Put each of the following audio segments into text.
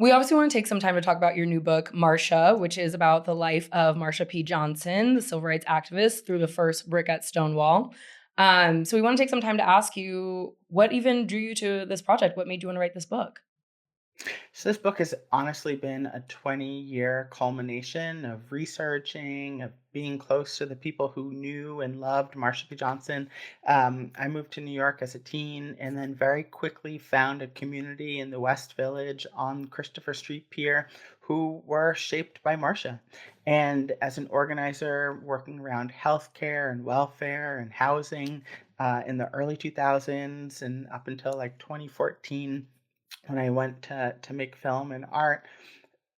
We obviously want to take some time to talk about your new book, Marsha, which is about the life of Marsha P. Johnson, the civil rights activist, through the first brick at Stonewall. So we want to take some time to ask you what even drew you to this project? What made you want to write this book? So this book has honestly been a 20-year culmination of researching, of being close to the people who knew and loved Marsha P. Johnson. I moved to New York as a teen and then very quickly found a community in the West Village on Christopher Street Pier who were shaped by Marsha. And as an organizer working around healthcare and welfare and housing in the early 2000s and up until like 2014, when I went to make film and art,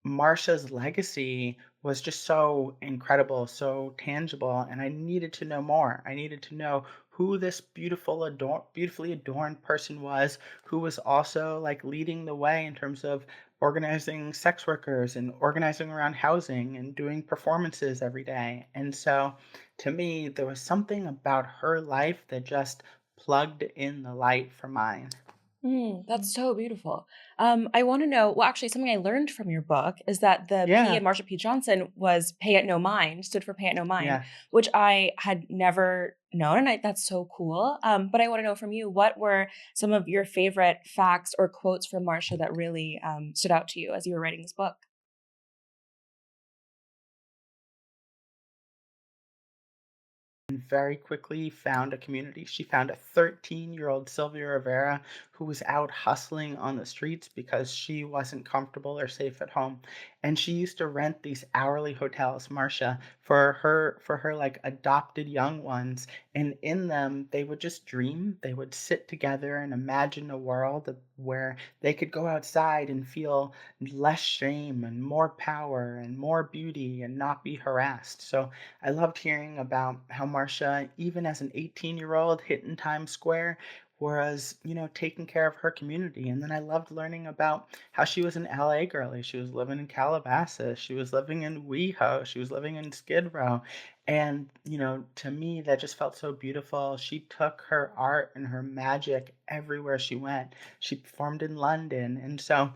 Marsha's legacy was just so incredible, so tangible, and I needed to know more. I needed to know who this beautifully adorned person was, who was also like leading the way in terms of organizing sex workers and organizing around housing and doing performances every day. And so, to me, there was something about her life that just plugged in the light for mine. Mm. That's so beautiful. I want to know. Well, actually, something I learned from your book is that the P Yeah, in Marsha P. Johnson was "Pay it no mind," stood for "Pay it no mind," yeah. which I had never known, and that's so cool. But I want to know from you, what were some of your favorite facts or quotes from Marsha that really stood out to you as you were writing this book? And very quickly found a community. She found a 13-year-old Sylvia Rivera who was out hustling on the streets because she wasn't comfortable or safe at home. And she used to rent these hourly hotels, Marcia, for her like adopted young ones. And in them, they would just dream. They would sit together and imagine a world where they could go outside and feel less shame and more power and more beauty and not be harassed. So I loved hearing about how Marcia, even as an 18-year-old, hit in Times Square, was, taking care of her community. And then I loved learning about how she was an LA girlie. She was living in Calabasas. She was living in WeHo. She was living in Skid Row. And, to me, that just felt so beautiful. She took her art and her magic everywhere she went. She performed in London. And so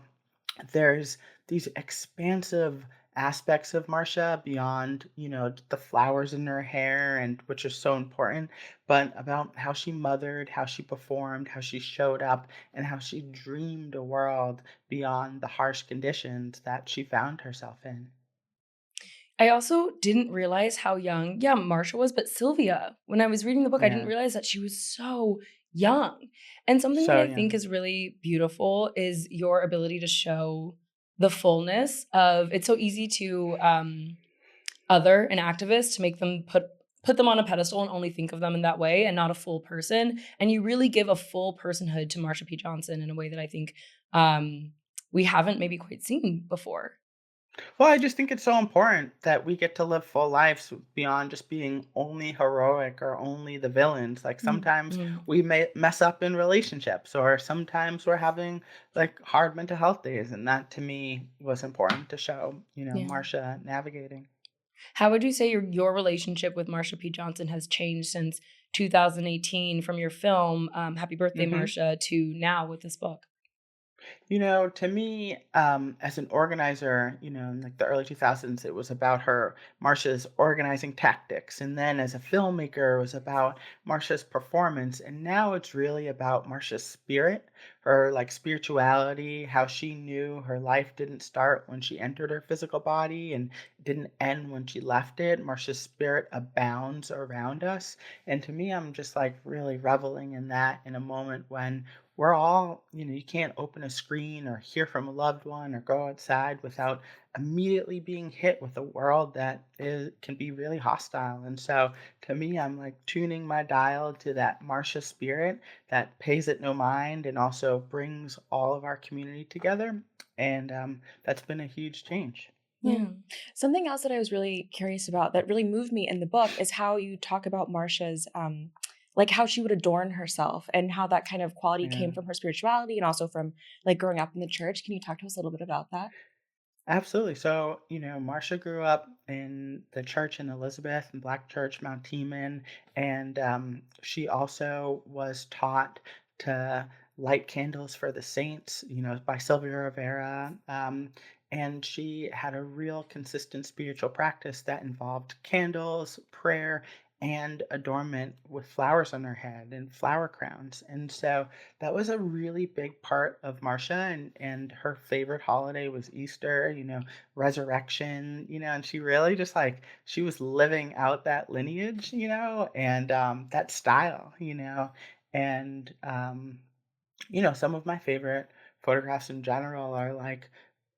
there's these expansive aspects of Marsha beyond, the flowers in her hair and which are so important, but about how she mothered, how she performed, how she showed up, and how she dreamed a world beyond the harsh conditions that she found herself in. I also didn't realize how young, yeah, Marsha was, but Sylvia, when I was reading the book, I didn't Yeah. realize that she was so young. And something that So I think young. is really beautiful is your ability to show the fullness of it's so easy to other an activist to make them put them on a pedestal and only think of them in that way and not a full person. And you really give a full personhood to Marsha P. Johnson in a way that I think we haven't maybe quite seen before. Well, I just think it's so important that we get to live full lives beyond just being only heroic or only the villains. Like sometimes Mm. we may mess up in relationships, or sometimes we're having like hard mental health days, and that to me was important to show. Yeah. Marcia navigating. How would you say your relationship with Marsha P. Johnson has changed since 2018 from your film, Happy Birthday, Hmm. Marsha, to now with this book? To me, as an organizer, in like the early 2000s, it was about Marsha's organizing tactics. And then as a filmmaker, it was about Marsha's performance. And now it's really about Marsha's spirit, her like spirituality, how she knew her life didn't start when she entered her physical body and didn't end when she left it. Marsha's spirit abounds around us. And to me, I'm just like really reveling in that in a moment when we're all, you can't open a screen or hear from a loved one or go outside without immediately being hit with a world that can be really hostile. And so to me, I'm like tuning my dial to that Marcia spirit that pays it no mind and also brings all of our community together. And that's been a huge change. Yeah. Something else that I was really curious about that really moved me in the book is how you talk about Marsha's like how she would adorn herself and how that kind of quality Yeah. came from her spirituality and also from like growing up in the church. Can you talk to us a little bit about that? Absolutely. So, Marcia grew up in the church in Elizabeth and Black Church, Mount Teman, and she also was taught to light candles for the saints, by Sylvia Rivera. And she had a real consistent spiritual practice that involved candles, prayer, and adornment with flowers on her head and flower crowns. And so that was a really big part of Marsha, and her favorite holiday was Easter, resurrection, and she really just like she was living out that lineage, and that style, and some of my favorite photographs in general are like,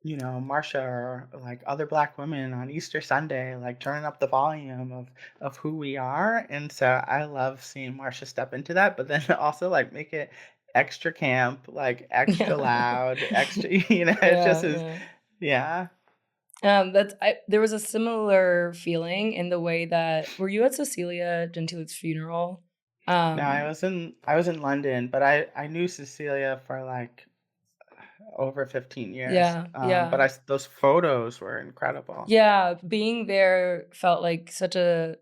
Marsha or like other Black women on Easter Sunday, like turning up the volume of who we are. And so I love seeing Marsha step into that, but then also like make it extra camp, like extra Yeah. loud, extra, it just Yeah, is, yeah. yeah. There was a similar feeling in the way that were you at Cecilia Gentile's funeral? No, I was in London, but I knew Cecilia for like over 15 years. Yeah, But yeah. those photos were incredible. Yeah, being there felt like such a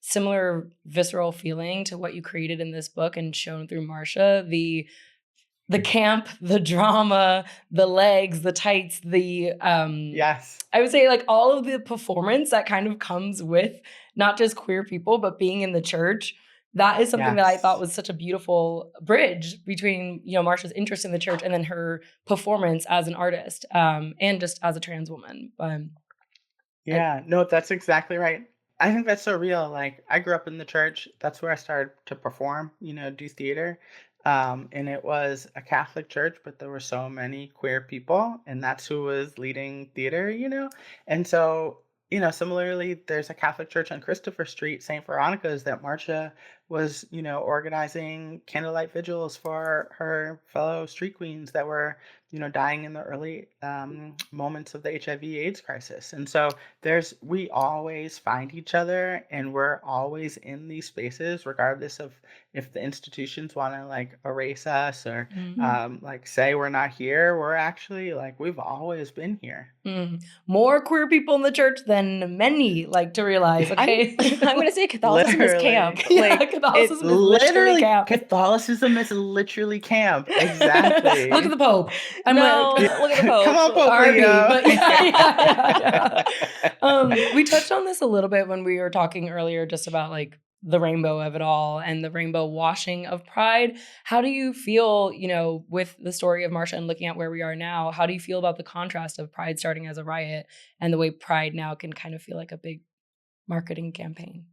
similar visceral feeling to what you created in this book and shown through Marsha. The camp, the drama, the legs, the tights, Yes. I would say like all of the performance that kind of comes with not just queer people, but being in the church. That is something that I thought Yes. was such a beautiful bridge between, Marsha's interest in the church and then her performance as an artist, and just as a trans woman. I, Yeah, no, that's exactly right. I think that's so real. Like, I grew up in the church. That's where I started to perform, do theater. And it was a Catholic church, but there were so many queer people, and that's who was leading theater. And so, similarly, there's a Catholic church on Christopher Street, St. Veronica's, that Marcia was, organizing candlelight vigils for her fellow street queens that were, dying in the early moments of the HIV/AIDS crisis. And so we always find each other, and we're always in these spaces, regardless of if the institutions want to like erase us or Mhm. like say we're not here. We're actually like we've always been here. More queer people in the church than many like to realize. I'm Okay, I'm gonna say Catholicism is camp. Literally. yeah, Like It Catholicism is literally literally camp. Catholicism is literally camp. Look at Exactly. the Pope. I'm like, no, look at the Come on, Pope. Pope RB, Leo. but yeah. We touched on this a little bit when we were talking earlier, just about like the rainbow of it all and the rainbow washing of Pride. How do you feel, with the story of Marsha and looking at where we are now? How do you feel about the contrast of Pride starting as a riot and the way Pride now can kind of feel like a big marketing campaign?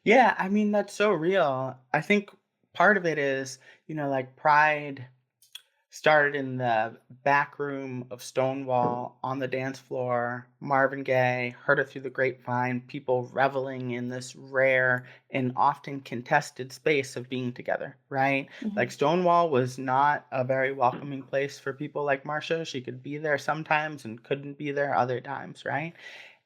Yeah, I mean, that's so real. I think part of it is, like Pride started in the back room of Stonewall on the dance floor. Marvin Gaye heard it through the grapevine, people reveling in this rare and often contested space of being together, right? Like Mhm. Stonewall was not a very welcoming place for people like Marsha. She could be there sometimes and couldn't be there other times, right?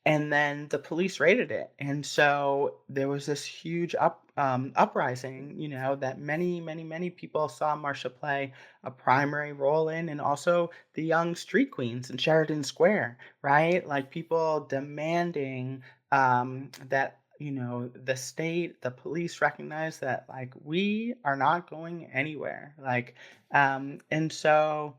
And then the police raided it, and so there was this huge uprising, that many, many, many people saw Marsha play a primary role in, and also the young street queens in Sheridan Square, right? Like people demanding that the state, the police recognize that like we are not going anywhere, like, and so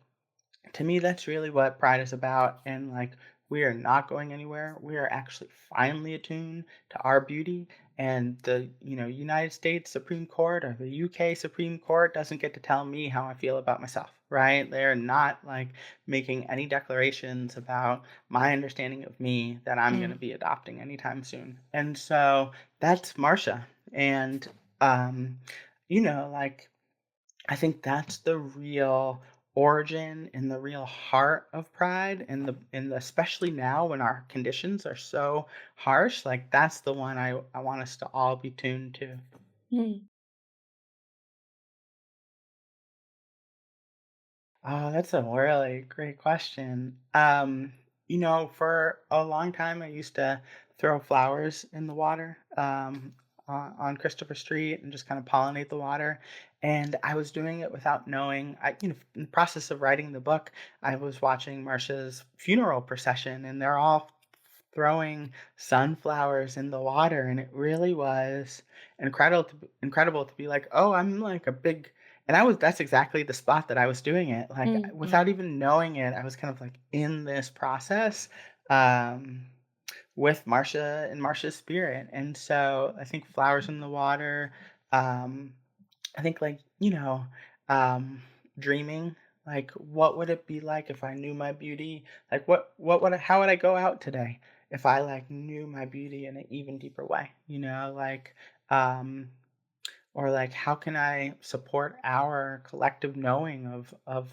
to me that's really what Pride is about. And like we are not going anywhere. We are actually finally attuned to our beauty, and the United States Supreme Court or the UK Supreme Court doesn't get to tell me how I feel about myself, right? They're not like making any declarations about my understanding of me that I'm going to Mm. be adopting anytime soon. And so that's Marsha. And um like I think that's the real origin and the real heart of Pride, and especially now when our conditions are so harsh, like that's the one I want us to all be tuned to. Mm. Oh, that's a really great question. For a long time, I used to throw flowers in the water on Christopher Street and just kind of pollinate the water. And I was doing it without knowing. In the process of writing the book, I was watching Marsha's funeral procession, and they're all throwing sunflowers in the water, and it really was incredible to be like, oh, I'm like a big that's exactly the spot that I was doing it. Like Mm-hmm. without even knowing it, I was kind of like in this process um, with Marsha and Marsha's spirit. And so I think flowers in the water, um, I think like, um, dreaming, like what would it be like if I knew my beauty? Like how would I go out today if I like knew my beauty in an even deeper way? Like um or like how can I support our collective knowing of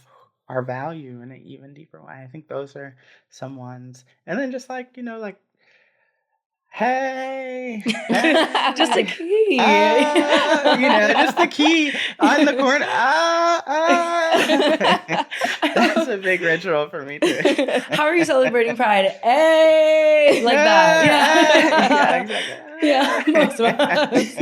our value in an even deeper way? I think those are some ones. And then just like, like hey, Just a hey, key. just the key on the corner. That's a big ritual for me too. How are you celebrating Pride? Hey, like that. Yeah, Yeah, exactly. yeah, most of us.